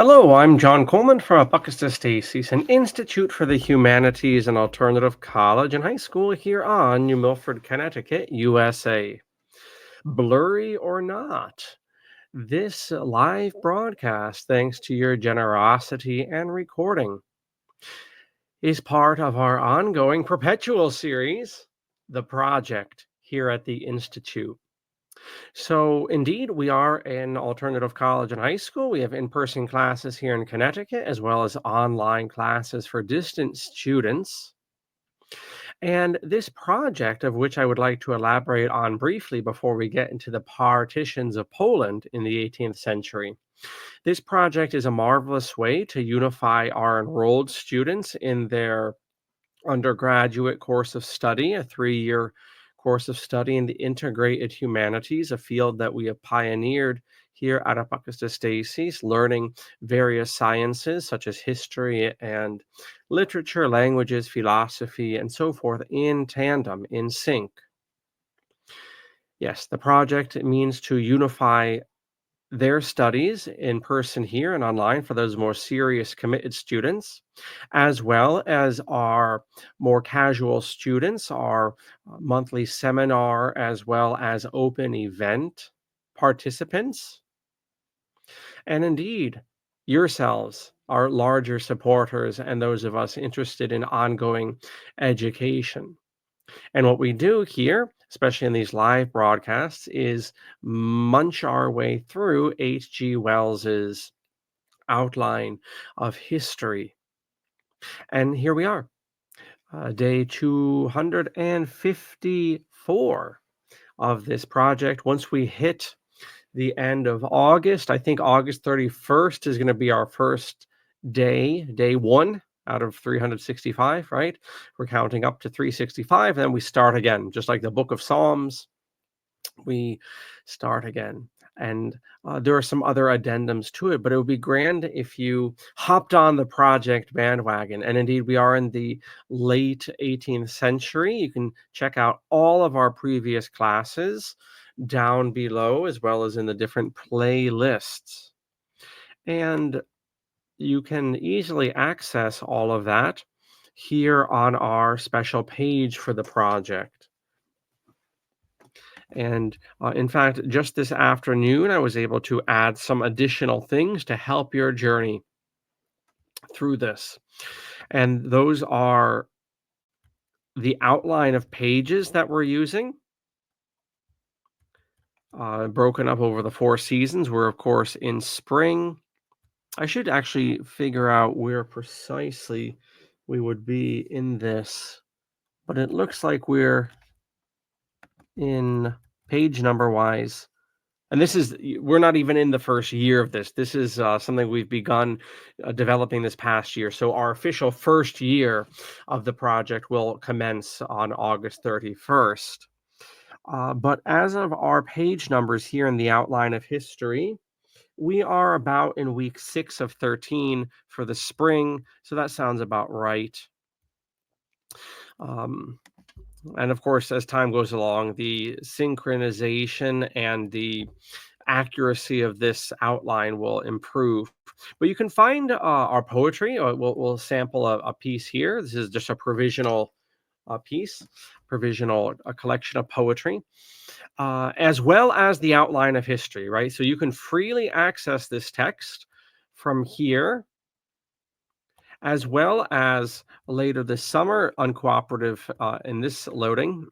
Hello, I'm John Coleman from ApocatastasisInstitute for the Humanities and Alternative College and High School here on New Milford, Connecticut, USA. Blurry or not, this live broadcast, thanks to your generosity and recording, is part of our ongoing perpetual series, The Project, here at the Institute. So, indeed, we are an alternative college and high school. We have in person classes here in Connecticut, as well as online classes for distance students. And this project, of which I would like to elaborate on briefly before we get into the partitions of Poland in the 18th century. This project is a marvelous way to unify our enrolled students in their undergraduate course of study, a 3-year course of study in the integrated humanities, a field that we have pioneered here at Apocatastasis, learning various sciences such as history and literature, languages, philosophy, and so forth in tandem, in sync. Yes, the project means to unify their studies in person here and online for those more serious committed students, as well as our more casual students, our monthly seminar, as well as open event participants, and indeed yourselves, our larger supporters, and those of us interested in ongoing education. And what we do here, especially in these live broadcasts, is munch our way through H.G. Wells's outline of history. And here we are, day 254 of this project. Once we hit the end of August, I think August 31st is going to be our first day one out of 365, right? We're counting up to 365, then we start again, just like the book of Psalms. We start again. And there are some other addendums to it, but it would be grand if you hopped on the project bandwagon. And indeed, we are in the late 18th century. You can check out all of our previous classes down below, as well as in the different playlists. And you can easily access all of that here on our special page for the project. And in fact, just this afternoon, I was able to add some additional things to help your journey through this. And those are the outline of pages that we're using, broken up over the 4 seasons. We're, of course, in spring. I should actually figure out where precisely we would be in this, but it looks like we're in page number wise. And we're not even in the first year of this. This is something we've begun developing this past year. So our official first year of the project will commence on August 31st. But as of our page numbers here in the outline of history, we are about in week 6 of 13 for the spring. So that sounds about right. And of course, as time goes along, the synchronization and the accuracy of this outline will improve. But you can find our poetry. We'll sample a piece here. This is just a provisional piece, a collection of poetry, as well as the outline of history, right? So you can freely access this text from here, as well as later this summer, uncooperative in this loading,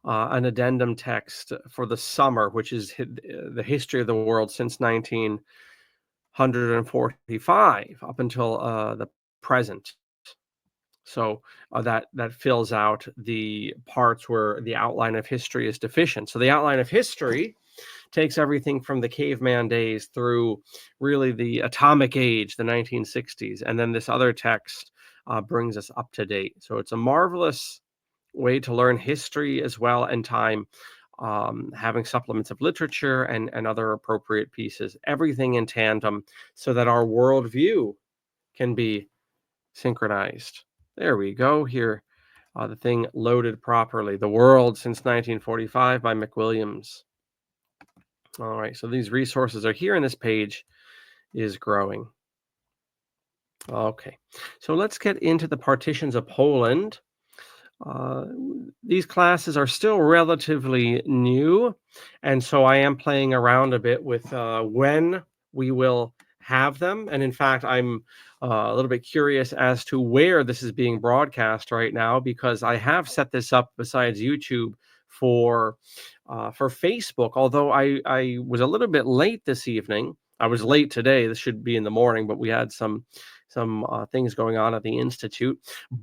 an addendum text for the summer, which is the history of the world since 1945 up until the present. So that fills out the parts where the outline of history is deficient. So the outline of history takes everything from the caveman days through really the atomic age, the 1960s, and then this other text brings us up to date. So it's a marvelous way to learn history as well and time, having supplements of literature and other appropriate pieces, everything in tandem so that our worldview can be synchronized. There we go. Here, the thing loaded properly. The World Since 1945 by McWilliams. All right, so these resources are here in this page. is growing. Okay, so let's get into the partitions of Poland. Uh, these classes are still relatively new, and so I am playing around a bit with when we will have them. And in fact, I'm a little bit curious as to where this is being broadcast right now because I have set this up besides YouTube for Facebook. Although I was a little bit late this evening. I was late today. This should be in the morning, but we had some things going on at the institute.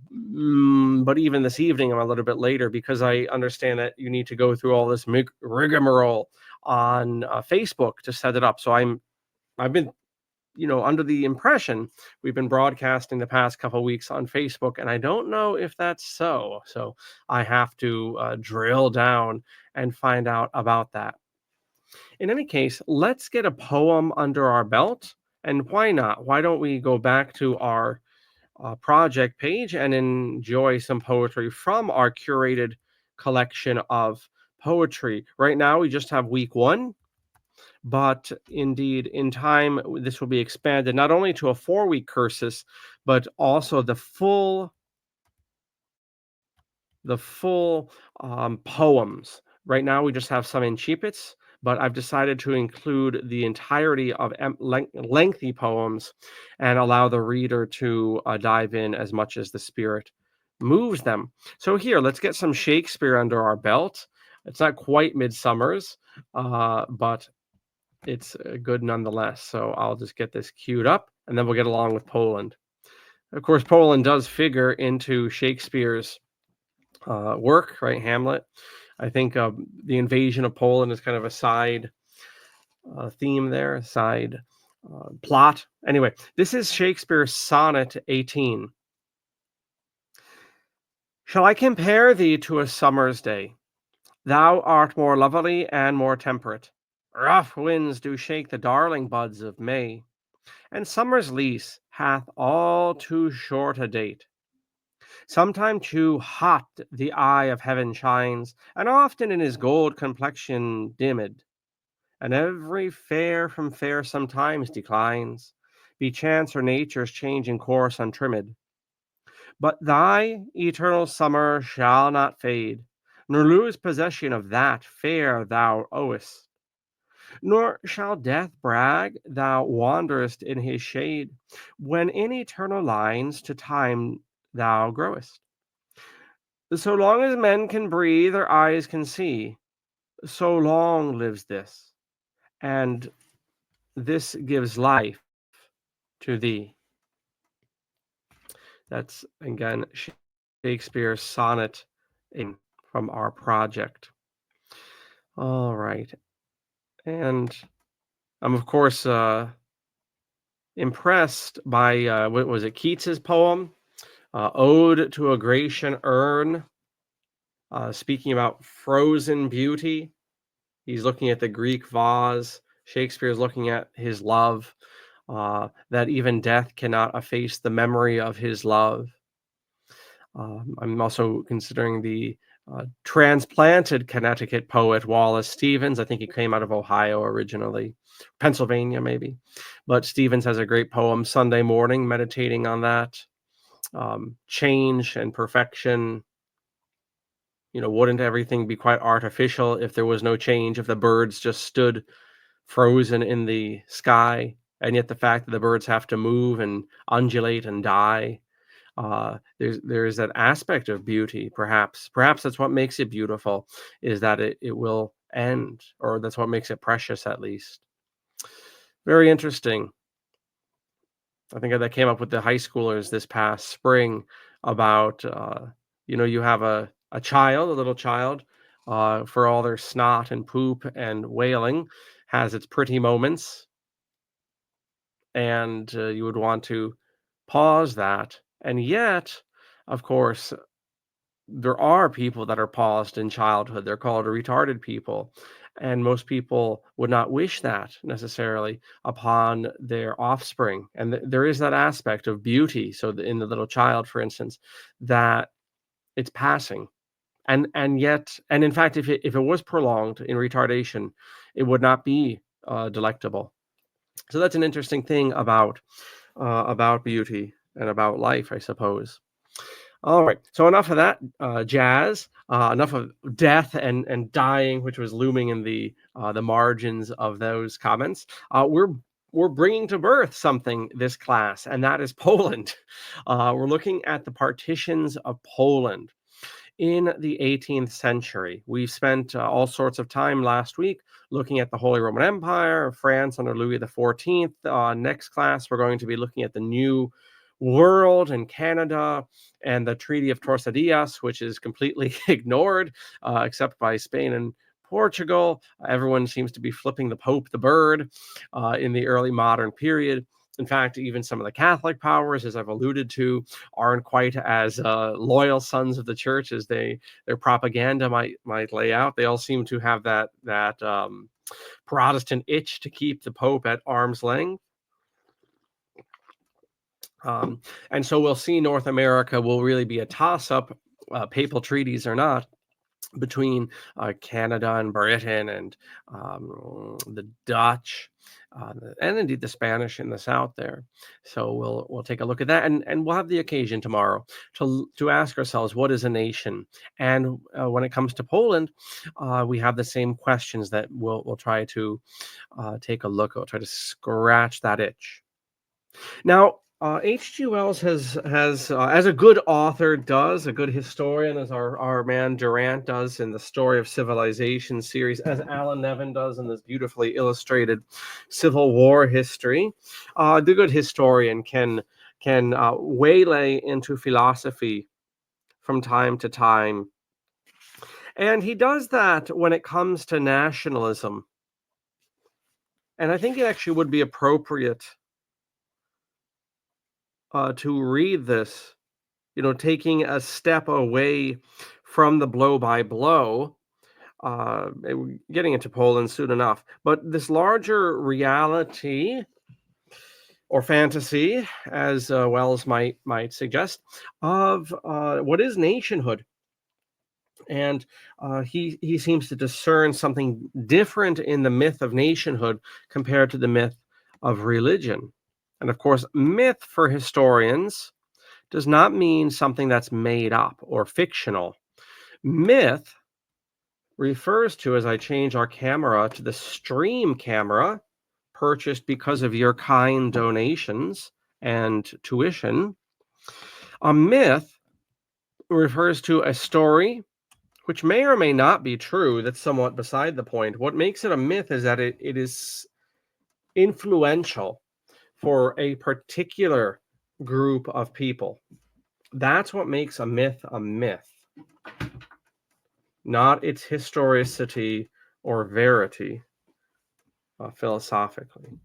But even this evening, I'm a little bit later because I understand that you need to go through all this rigmarole on Facebook to set it up. So I've been under the impression we've been broadcasting the past couple of weeks on Facebook, and I don't know if that's so. So I have to drill down and find out about that. In any case, let's get a poem under our belt. And why not? Why don't we go back to our project page and enjoy some poetry from our curated collection of poetry? Right now, we just have week one, but indeed, in time, this will be expanded not only to a 4-week cursus, but also the full poems. Right now, we just have some in Cheapits, but I've decided to include the entirety of lengthy poems and allow the reader to dive in as much as the spirit moves them. So here, let's get some Shakespeare under our belt. It's not quite Midsummer's, but it's good nonetheless. So I'll just get this queued up, and then we'll get along with Poland. Of course, Poland does figure into Shakespeare's work, right? Hamlet. I think the invasion of Poland is kind of a side theme there, a side plot. Anyway, this is Shakespeare's Sonnet 18. Shall I compare thee to a summer's day? Thou art more lovely and more temperate. Rough winds do shake the darling buds of May, and summer's lease hath all too short a date. Sometime too hot the eye of heaven shines, and often in his gold complexion dimmed, and every fair from fair sometimes declines, be chance or nature's changing course untrimmed. But thy eternal summer shall not fade, nor lose possession of that fair thou owest. Nor shall death brag thou wanderest in his shade, when in eternal lines to time thou growest. So long as men can breathe or eyes can see, so long lives this, and this gives life to thee. That's again Shakespeare's sonnet in from our project. All right. And I'm of course impressed by what was it, Keats's poem, Ode to a Grecian Urn, speaking about frozen beauty. He's looking at the Greek vase. Shakespeare is looking at his love, that even death cannot efface the memory of his love. I'm also considering the transplanted Connecticut poet Wallace Stevens. I think he came out of Ohio originally, Pennsylvania maybe. But Stevens has a great poem, Sunday Morning, meditating on that change and perfection. Wouldn't everything be quite artificial if there was no change, if the birds just stood frozen in the sky? And yet the fact that the birds have to move and undulate and die, there's that aspect of beauty. Perhaps that's what makes it beautiful, is that it will end, or that's what makes it precious, at least. Very interesting. I think that came up with the high schoolers this past spring about you have a child, a little child, for all their snot and poop and wailing, has its pretty moments, and you would want to pause that. And yet, of course, there are people that are paused in childhood. They're called retarded people. And most people would not wish that necessarily upon their offspring. And there is that aspect of beauty. So in the little child, for instance, that it's passing. And yet, and in fact, if it was prolonged in retardation, it would not be delectable. So that's an interesting thing about beauty and about life, I suppose. All right. So enough of that jazz. Enough of death and dying, which was looming in the margins of those comments. We're bringing to birth something this class, and that is Poland. We're looking at the partitions of Poland in the 18th century. We've spent all sorts of time last week looking at the Holy Roman Empire, France under Louis XIV. Next class, we're going to be looking at the New World and Canada and the Treaty of Tordesillas, which is completely ignored except by Spain and Portugal. Everyone seems to be flipping the Pope the bird in the early modern period. In fact, even some of the Catholic powers, as I've alluded to, aren't quite as loyal sons of the church as their propaganda might lay out. They all seem to have that Protestant itch to keep the Pope at arm's length. And so we'll see North America will really be a toss-up, papal treaties or not, between Canada and Britain and the Dutch and indeed the Spanish in the south there. So we'll take a look at that, and we'll have the occasion tomorrow to ask ourselves, what is a nation? And when it comes to Poland, we have the same questions that we'll try to take a look at. We'll try to scratch that itch. Now, H.G. Wells has as a good author does, a good historian, as our man Durant does in the Story of Civilization series, as Alan Nevin does in this beautifully illustrated Civil War history. The good historian can waylay into philosophy from time to time, and he does that when it comes to nationalism. And I think it actually would be appropriate to read this, taking a step away from the blow by blow, getting into Poland soon enough. But this larger reality or fantasy, as Wells might suggest, of what is nationhood. And he seems to discern something different in the myth of nationhood compared to the myth of religion. And of course, myth for historians does not mean something that's made up or fictional. Myth refers to, as I change our camera to the stream camera, purchased because of your kind donations and tuition. A myth refers to a story which may or may not be true. That's somewhat beside the point. What makes it a myth is that it is influential for a particular group of people. That's what makes a myth, not its historicity or verity, philosophically.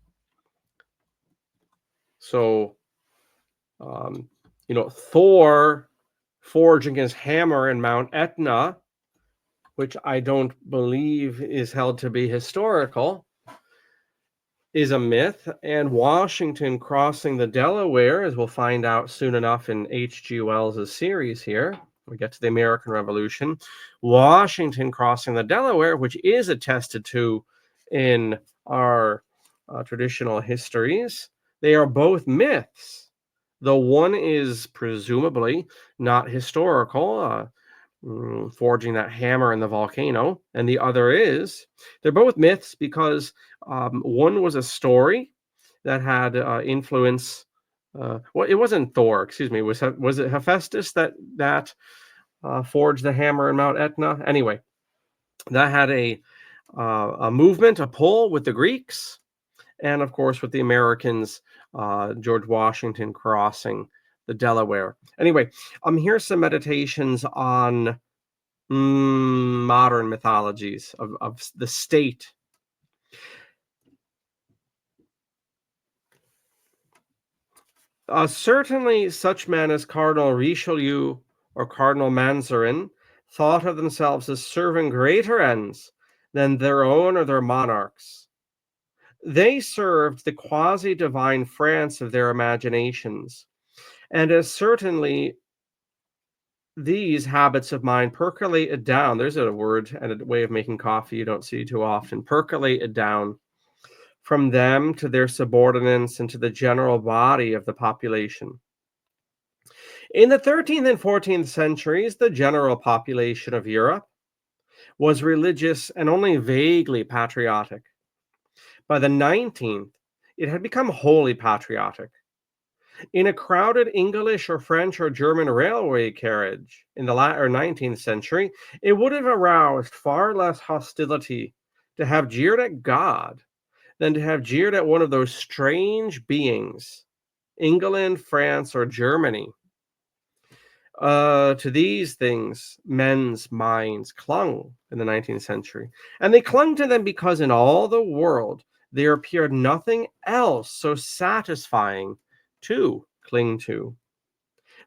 So, Thor forging his hammer in Mount Etna, which I don't believe is held to be historical, is a myth. And Washington crossing the Delaware, as we'll find out soon enough in H.G. Wells' series here, we get to the American Revolution, Washington crossing the Delaware, which is attested to in our traditional histories, they are both myths. Though one is presumably not historical, forging that hammer in the volcano, and the other is. They're both myths because one was a story that had influence. Well, it wasn't Thor, excuse me. Was it Hephaestus that forged the hammer in Mount Etna? Anyway, that had a movement, a pull with the Greeks, and of course with the Americans, George Washington crossing the Delaware. Anyway, here's some meditations on modern mythologies of the state. Certainly such men as Cardinal Richelieu or Cardinal Mazarin thought of themselves as serving greater ends than their own or their monarchs. They served the quasi-divine France of their imaginations, and as certainly these habits of mind percolated down, there's a word and a way of making coffee you don't see too often, percolated down from them to their subordinates and to the general body of the population. In the 13th and 14th centuries, the general population of Europe was religious and only vaguely patriotic. By the 19th, it had become wholly patriotic. In a crowded English or French or German railway carriage in the latter 19th century, it would have aroused far less hostility to have jeered at God than to have jeered at one of those strange beings, England, France, or Germany. To these things, men's minds clung in the 19th century, and they clung to them because in all the world there appeared nothing else so satisfying to cling to.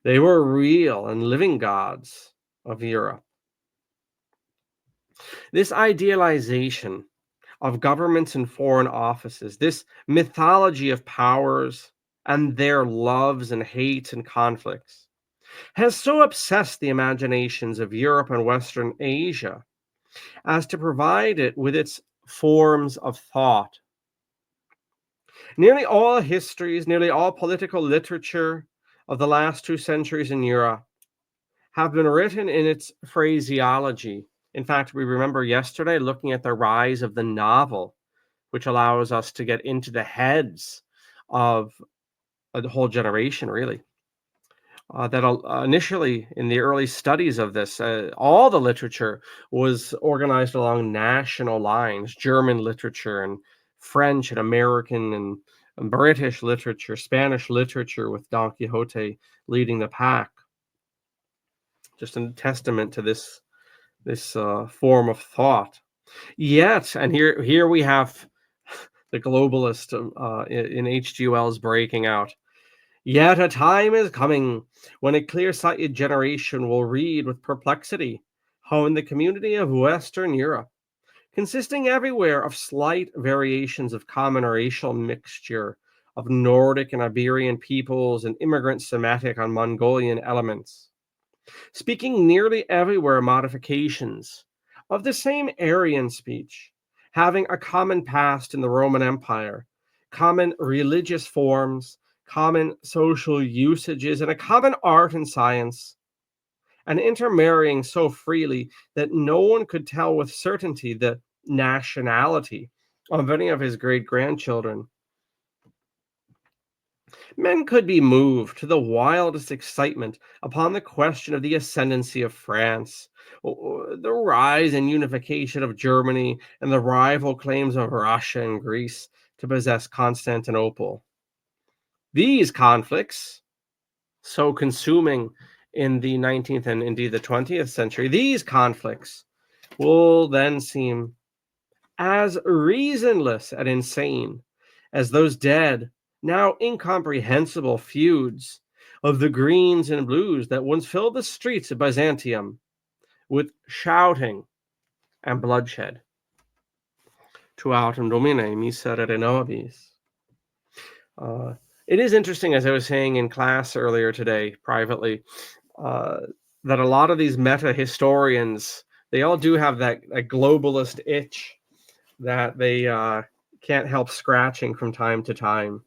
They were real and living gods of Europe. This idealization of governments and foreign offices, this mythology of powers and their loves and hates and conflicts, has so obsessed the imaginations of Europe and Western Asia as to provide it with its forms of thought. Nearly all histories, nearly all political literature of the last 2 centuries in Europe have been written in its phraseology. In fact, we remember yesterday looking at the rise of the novel, which allows us to get into the heads of the whole generation, really. That initially, in the early studies of this, all the literature was organized along national lines: German literature and French and American and British literature, Spanish literature, with Don Quixote leading the pack. Just a testament to this form of thought. Yet, and here we have the globalist in H.G. Wells breaking out. Yet a time is coming when a clear-sighted generation will read with perplexity how in the community of Western Europe, consisting everywhere of slight variations of common racial mixture of Nordic and Iberian peoples and immigrant Semitic and Mongolian elements, speaking nearly everywhere modifications of the same Aryan speech, having a common past in the Roman Empire, common religious forms, common social usages, and a common art and science, and intermarrying so freely that no one could tell with certainty the nationality of any of his great-grandchildren. Men could be moved to the wildest excitement upon the question of the ascendancy of France, or the rise and unification of Germany, and the rival claims of Russia and Greece to possess Constantinople. These conflicts, so consuming in the 19th and indeed the 20th century, these conflicts will then seem as reasonless and insane as those dead, now incomprehensible feuds of the greens and blues that once filled the streets of Byzantium with shouting and bloodshed. Tu autem domine miserere nobis. It is interesting, as I was saying in class earlier today, privately, that a lot of these meta historians, they all do have that globalist itch that they can't help scratching from time to time.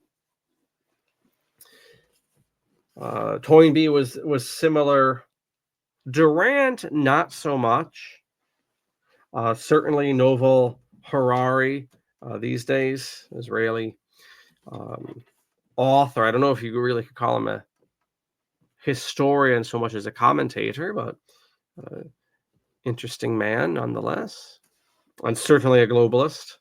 Toynbee was similar. Durant, not so much. Certainly Novel Harari these days, Israeli author. I don't know if you really could call him a historian so much as a commentator, but interesting man nonetheless, and certainly a globalist.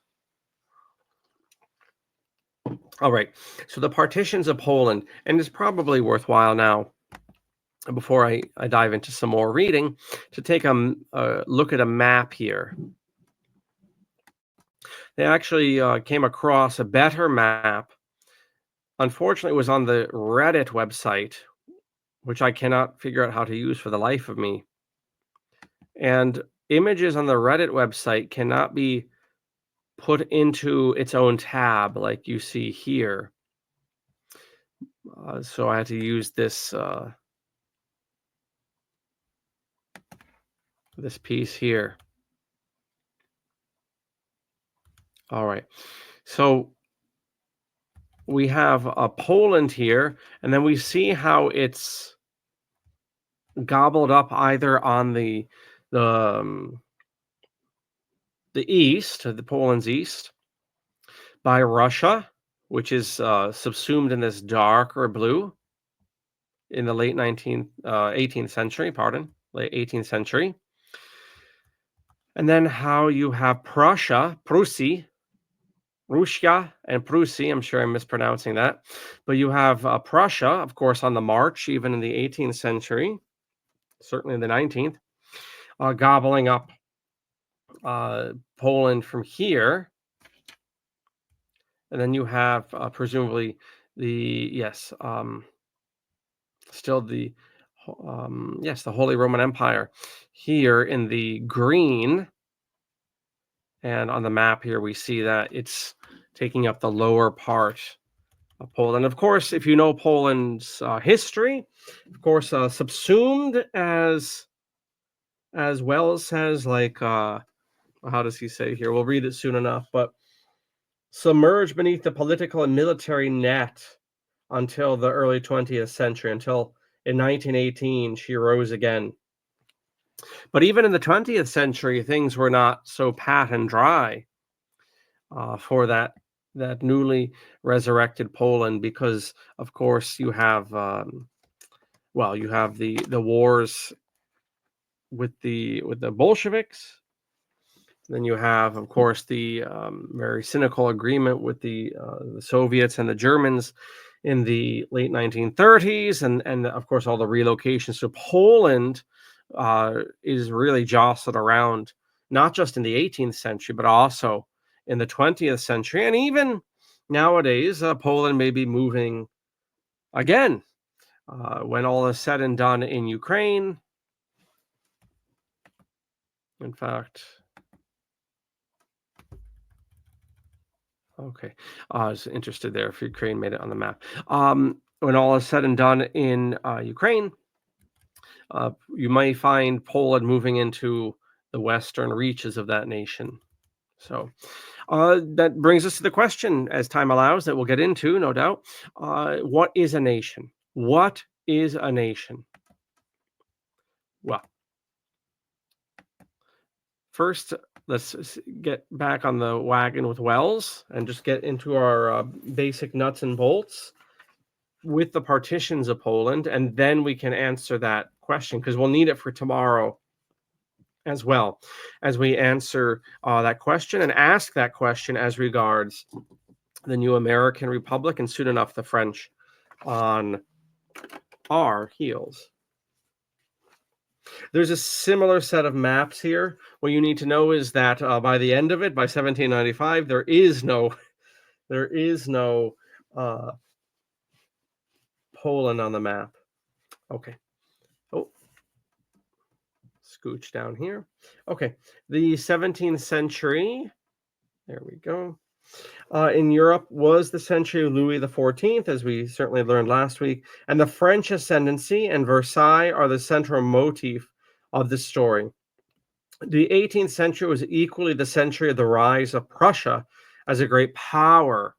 All right, so the partitions of Poland, and it's probably worthwhile now, before I dive into some more reading, to take a look at a map here. They actually came across a better map. Unfortunately, it was on the Reddit website, which I cannot figure out how to use for the life of me. And images on the Reddit website cannot be put into its own tab like you see here. So I had to use this this piece here. All right. So we have Poland here, and then we see how it's gobbled up either on the um, the east, the Poland's east, by Russia, which is subsumed in this darker blue in the late 18th century, late 18th century. And then how you have Prussia, Russia and Prusy, I'm sure I'm mispronouncing that, but you have Prussia, of course, on the march, even in the 18th century, certainly in the 19th, gobbling up Poland from here. And then you have presumably still the the Holy Roman Empire here in the green. And on the map here, we see that it's taking up the lower part of Poland. Of course, if you know Poland's history, of course, subsumed as Wells says, like, how does he say here? We'll read it soon enough, but submerged beneath the political and military net until the early 20th century, until in 1918 she rose again. But even in the 20th century, things were not so pat and dry for that newly resurrected Poland, because, of course, you have you have the wars with the Bolsheviks. Then you have, of course, the very cynical agreement with the Soviets and the Germans in the late 1930s, and of course all the relocations. So Poland is really jostled around, not just in the 18th century, but also in the 20th century, and even nowadays, Poland may be moving again when all is said and done in Ukraine. In fact, okay, I was interested there if Ukraine made it on the map. When all is said and done in Ukraine, you may find Poland moving into the western reaches of that nation. So that brings us to the question, as time allows, that we'll get into, no doubt. What is a nation? What is a nation? Well, first, let's get back on the wagon with Wells and just get into our basic nuts and bolts with the partitions of Poland, and then we can answer that question, because we'll need it for tomorrow as well, as we answer that question and ask that question as regards the new American Republic, and soon enough the French on our heels. There's a similar set of maps here. What you need to know is that by the end of it, by 1795, there is no Poland on the map. Okay. Oh, scooch down here. Okay. The 17th century, there we go, in Europe was the century of Louis XIV, as we certainly learned last week, and the French ascendancy and Versailles are the central motif of the story. The 18th century was equally the century of the rise of Prussia as a great power,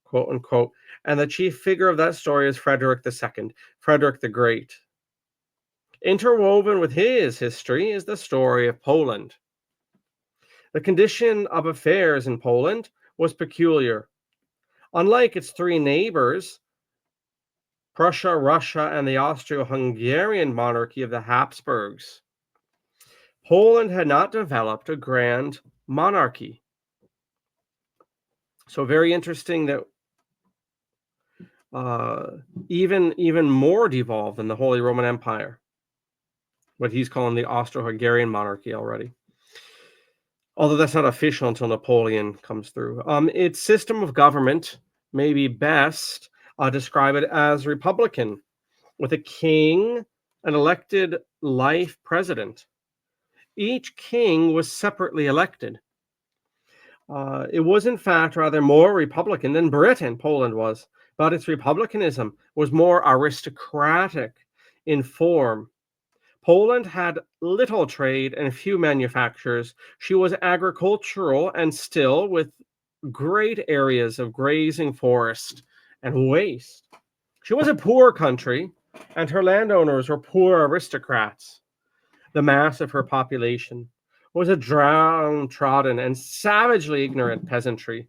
quote unquote, and the chief figure of that story is Frederick II, Frederick the Great. Interwoven with his history is the story of Poland. The condition of affairs in Poland was peculiar. Unlike its three neighbors, Prussia, Russia, and the Austro-Hungarian monarchy of the Habsburgs, Poland had not developed a grand monarchy. So very interesting that even more devolved than the Holy Roman Empire, what he's calling the Austro-Hungarian monarchy already. Although that's not official until Napoleon comes through. Its system of government may be best describe it as republican, with a king, an elected life president. Each king was separately elected. It was, in fact, rather more republican than Britain, Poland was, but its republicanism was more aristocratic in form. Poland had little trade and few manufactures. She was agricultural, and still, with great areas of grazing forest and waste. She was a poor country, and her landowners were poor aristocrats. The mass of her population was a downtrodden and savagely ignorant peasantry,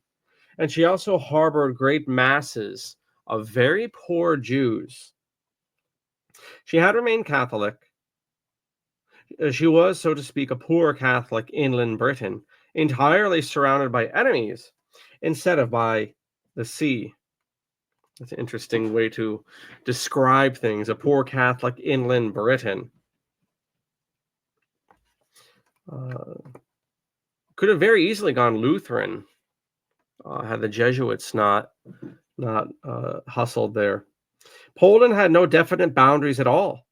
and she also harbored great masses of very poor Jews. She had remained Catholic. She was, so to speak, a poor Catholic inland Britain, entirely surrounded by enemies instead of by the sea. That's an interesting way to describe things. A poor Catholic inland Britain. Could have very easily gone Lutheran had the Jesuits not hustled there. Poland had no definite boundaries at all,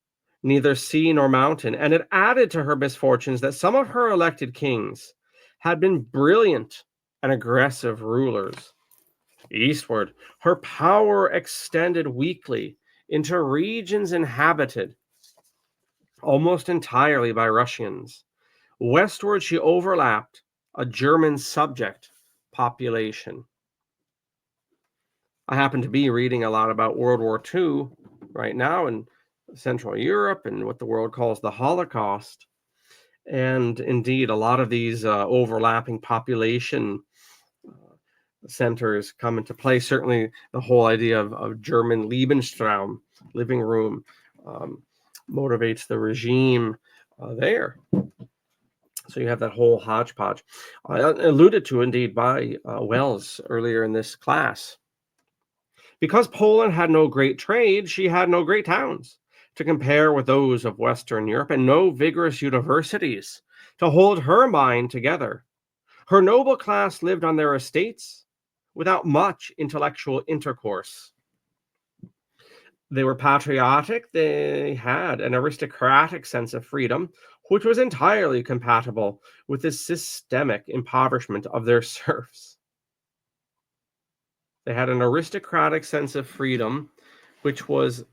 neither sea nor mountain, and it added to her misfortunes that some of her elected kings had been brilliant and aggressive rulers. Eastward, her power extended weakly into regions inhabited almost entirely by Russians. Westward, she overlapped a German subject population. I happen to be reading a lot about World War II right now in Central Europe and what the world calls the Holocaust. And indeed, a lot of these overlapping population centers come into play. Certainly, the whole idea of German Lebensraum, living room, motivates the regime there. So you have that whole hodgepodge. Alluded to, indeed, by Wells earlier in this class. Because Poland had no great trade, she had no great towns to compare with those of Western Europe and no vigorous universities to hold her mind together. Her noble class lived on their estates without much intellectual intercourse. They were patriotic, they had an aristocratic sense of freedom, which was entirely compatible with the systemic impoverishment of their serfs. They had an aristocratic sense of freedom, which was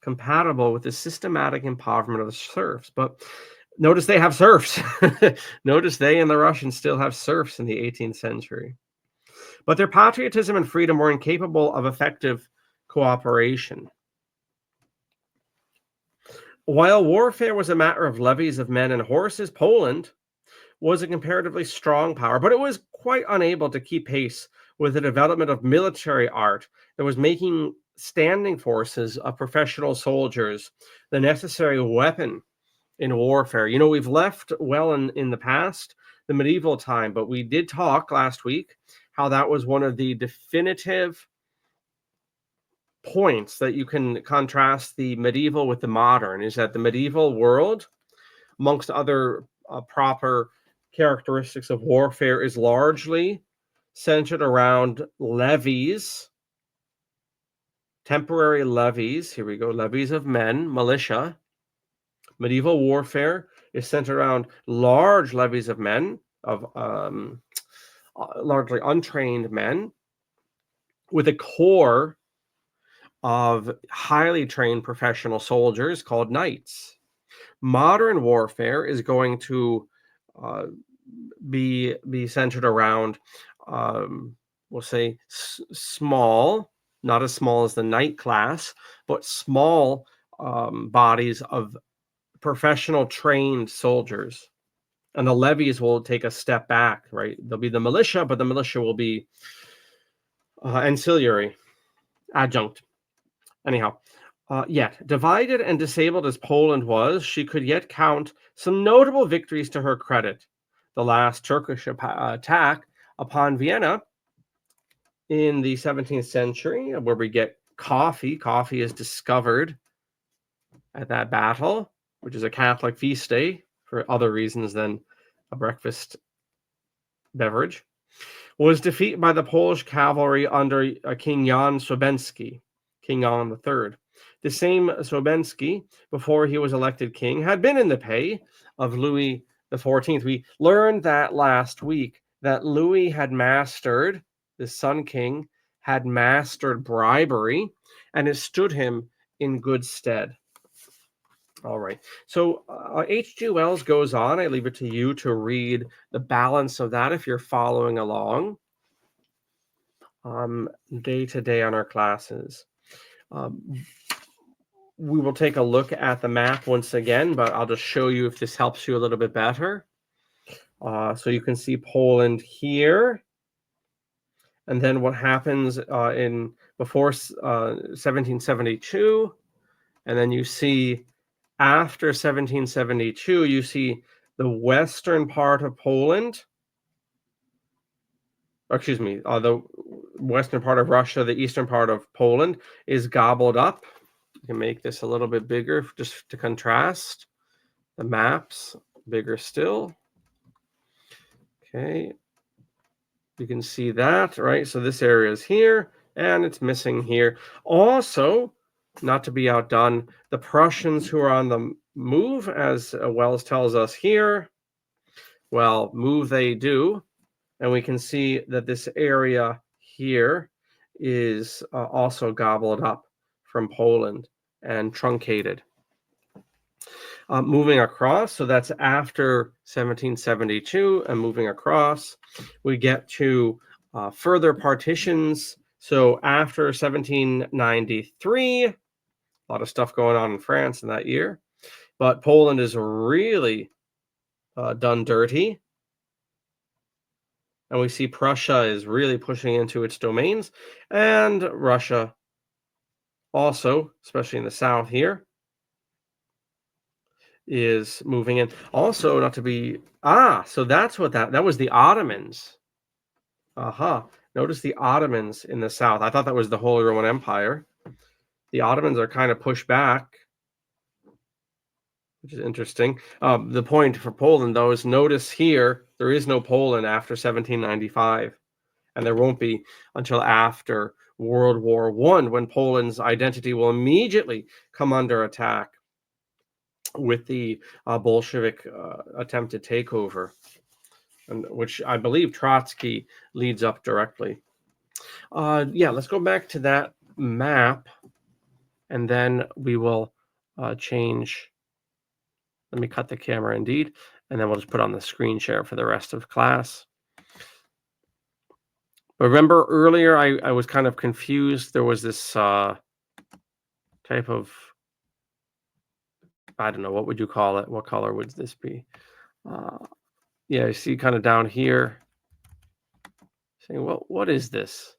compatible with the systematic impoverishment of the serfs. But notice they have serfs. Notice they and the Russians still have serfs in the 18th century. But their patriotism and freedom were incapable of effective cooperation. While warfare was a matter of levies of men and horses, Poland was a comparatively strong power, but it was quite unable to keep pace with the development of military art that was making standing forces of professional soldiers the necessary weapon in warfare. You know, we've left well in the past, the medieval time, but we did talk last week how that was one of the definitive points that you can contrast the medieval with the modern, is that the medieval world, amongst other proper characteristics of warfare, is largely centered around levies, temporary levies. Here we go, levies of men, militia. Medieval warfare is centered around large levies of men, of largely untrained men, with a core of highly trained professional soldiers called knights. Modern warfare is going to be centered around, we'll say, small, not as small as the knight class, but small bodies of professional trained soldiers. And the levies will take a step back, right? There'll be the militia, but the militia will be ancillary, adjunct. Anyhow, yet, divided and disabled as Poland was, she could yet count some notable victories to her credit. The last Turkish attack upon Vienna in the 17th century, where we get coffee. Coffee is discovered at that battle, which is a Catholic feast day for other reasons than a breakfast beverage, was defeated by the Polish cavalry under King Jan Sobieski, King Jan III. The same Sobieski, before he was elected king, had been in the pay of Louis XIV. We learned that last week, that Louis had mastered, the Sun King, had mastered bribery, and it stood him in good stead. All right. So H.G. Wells goes on. I leave it to you to read the balance of that if you're following along day to day on our classes. Um, we will take a look at the map once again, but I'll just show you if this helps you a little bit better. So you can see Poland here. And then what happens in before 1772, and then you see after 1772, you see the western part of Poland, or excuse me, the western part of Russia, the eastern part of Poland is gobbled up. You can make this a little bit bigger just to contrast the maps, bigger still. Okay, you can see that, right? So this area is here, and it's missing here. Also, not to be outdone, the Prussians who are on the move, as Wells tells us here, well, move they do. And we can see that this area here is also gobbled up from Poland and truncated. Moving across, so that's after 1772, and moving across, we get to further partitions. So after 1793, a lot of stuff going on in France in that year, but Poland is really done dirty. And we see Prussia is really pushing into its domains, and Russia also, especially in the south here, is moving in. Also, not to be so that's what that was the Ottomans. Notice the Ottomans in the south. I thought that was the Holy Roman Empire. The Ottomans are kind of pushed back, which is interesting. The point for Poland, though, is notice here there is no Poland after 1795, and there won't be until after World War I, when Poland's identity will immediately come under attack with the Bolshevik attempted takeover, and which I believe Trotsky leads up directly. Let's go back to that map, and then we will change. Let me cut the camera indeed, and then we'll just put on the screen share for the rest of class. But remember earlier I was kind of confused. There was this type of, I don't know, what would you call it? What color would this be? You see kind of down here saying, well, what is this?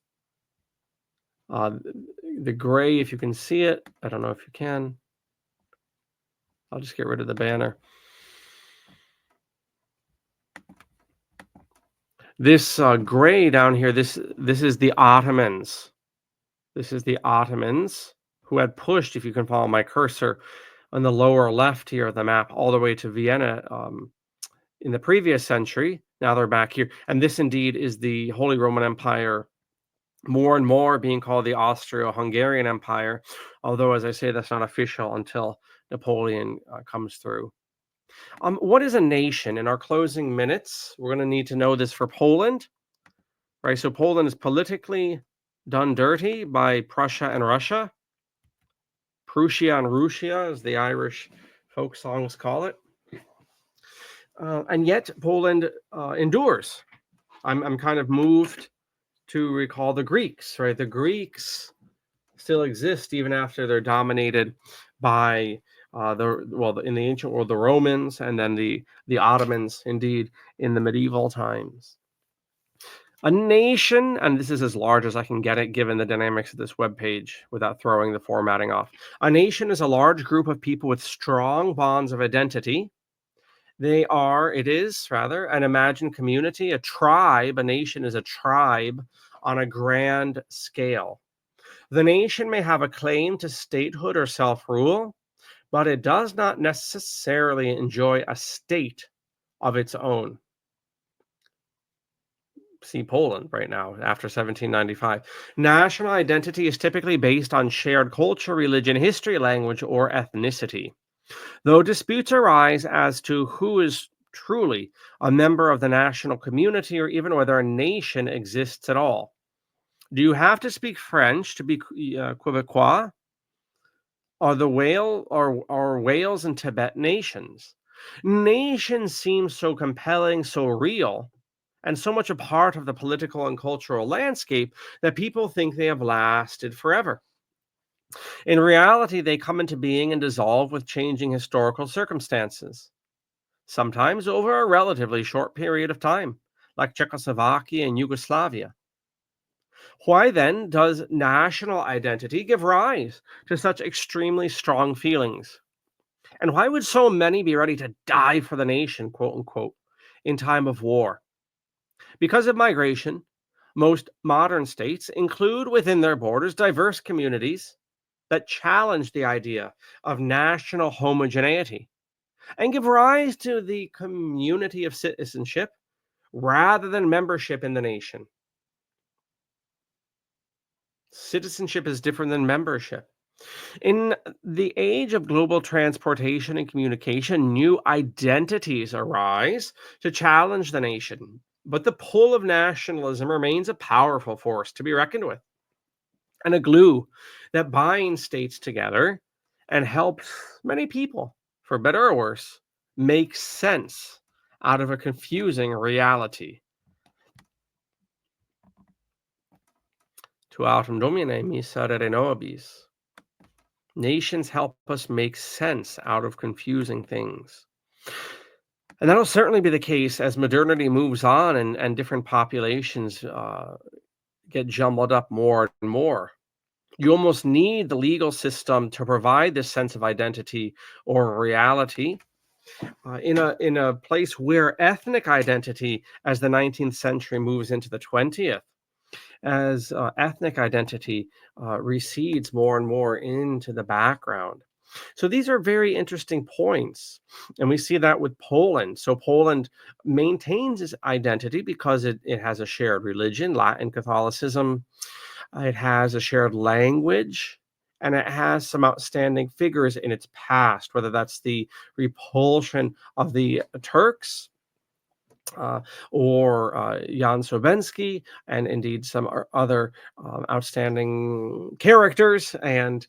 The gray, if you can see it. I don't know if you can. I'll just get rid of the banner. This gray down here, this is the Ottomans. This is the Ottomans who had pushed, if you can follow my cursor, on the lower left here of the map, all the way to Vienna in the previous century. Now they're back here. And this indeed is the Holy Roman Empire, more and more being called the Austro-Hungarian Empire, although, as I say, that's not official until Napoleon comes through. What is a nation? In our closing minutes, we're going to need to know this for Poland, right? So Poland is politically done dirty by Prussia and Russia. Prussia and Russia, as the Irish folk songs call it. And yet Poland endures. I'm kind of moved to recall the Greeks, right? The Greeks still exist even after they're dominated by in the ancient world, the Romans, and then the Ottomans, indeed, in the medieval times. A nation, and this is as large as I can get it given the dynamics of this web page without throwing the formatting off. A nation is a large group of people with strong bonds of identity. It is an imagined community, a tribe. A nation is a tribe on a grand scale. The nation may have a claim to statehood or self-rule, but it does not necessarily enjoy a state of its own. See Poland right now after 1795. National identity is typically based on shared culture, religion, history, language, or ethnicity. Though disputes arise as to who is truly a member of the national community or even whether a nation exists at all. Do you have to speak French to be Québécois? Are the Wales and Tibet nations? Nations seem so compelling, so real, and so much a part of the political and cultural landscape that people think they have lasted forever. In reality, they come into being and dissolve with changing historical circumstances, sometimes over a relatively short period of time, like Czechoslovakia and Yugoslavia. Why then does national identity give rise to such extremely strong feelings? And why would so many be ready to die for the nation, quote unquote, in time of war? Because of migration, most modern states include within their borders diverse communities that challenge the idea of national homogeneity and give rise to the community of citizenship rather than membership in the nation. Citizenship is different than membership. In the age of global transportation and communication, new identities arise to challenge the nation. But the pull of nationalism remains a powerful force to be reckoned with, and a glue that binds states together and helps many people, for better or worse, make sense out of a confusing reality. Tu autem domine miserere nobis. Nations help us make sense out of confusing things. And that'll certainly be the case as modernity moves on and different populations get jumbled up more and more. You almost need the legal system to provide this sense of identity or reality in a place where ethnic identity, as the 19th century moves into the 20th, as ethnic identity recedes more and more into the background. So these are very interesting points. And we see that with Poland. So Poland maintains its identity because it has a shared religion, Latin Catholicism. It has a shared language. And it has some outstanding figures in its past, whether that's the repulsion of the Turks uh, or Jan Sobensky, and indeed some other outstanding characters and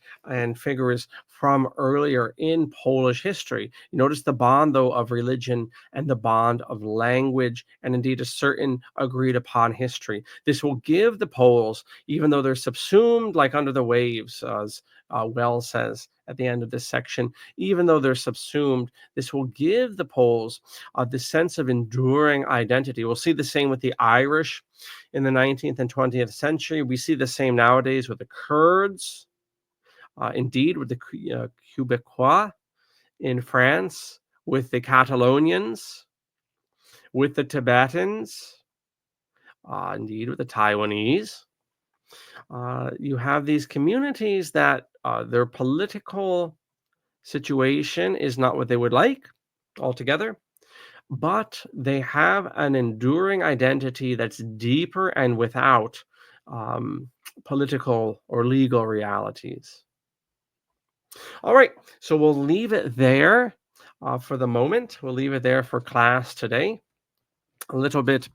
figures from earlier in Polish history. You notice the bond, though, of religion and the bond of language, and indeed a certain agreed upon history. This will give the Poles, even though they're subsumed like under the waves, as Wells says at the end of this section, even though they're subsumed, this will give the Poles the sense of enduring identity. We'll see the same with the Irish in the 19th and 20th century. We see the same nowadays with the Kurds, indeed with the Quebecois in France, with the Catalonians, with the Tibetans, indeed with the Taiwanese. You have these communities that their political situation is not what they would like altogether, but they have an enduring identity that's deeper and without um, political or legal realities. All right, so we'll leave it there for the moment. We'll leave it there for class today. A little bit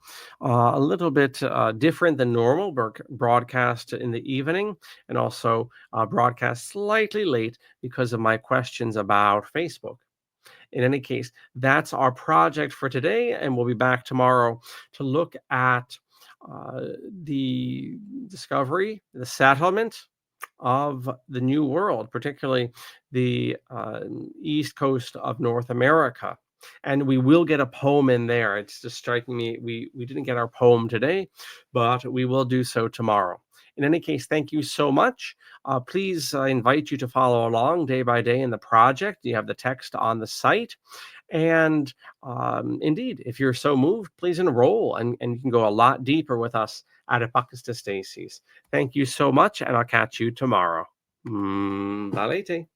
different than normal. Broadcast in the evening, and also broadcast slightly late because of my questions about Facebook. In any case, that's our project for today, and we'll be back tomorrow to look at the discovery, the settlement of the New World, particularly the east coast of North America. And we will get a poem in there. It's just striking me, we didn't get our poem today, but we will do so tomorrow. In any case, thank you so much. Please, I invite you to follow along day by day in the project. You have the text on the site. And indeed, if you're so moved, please enroll, and you can go a lot deeper with us at Apocatastasis. Thank you so much, and I'll catch you tomorrow. Valete.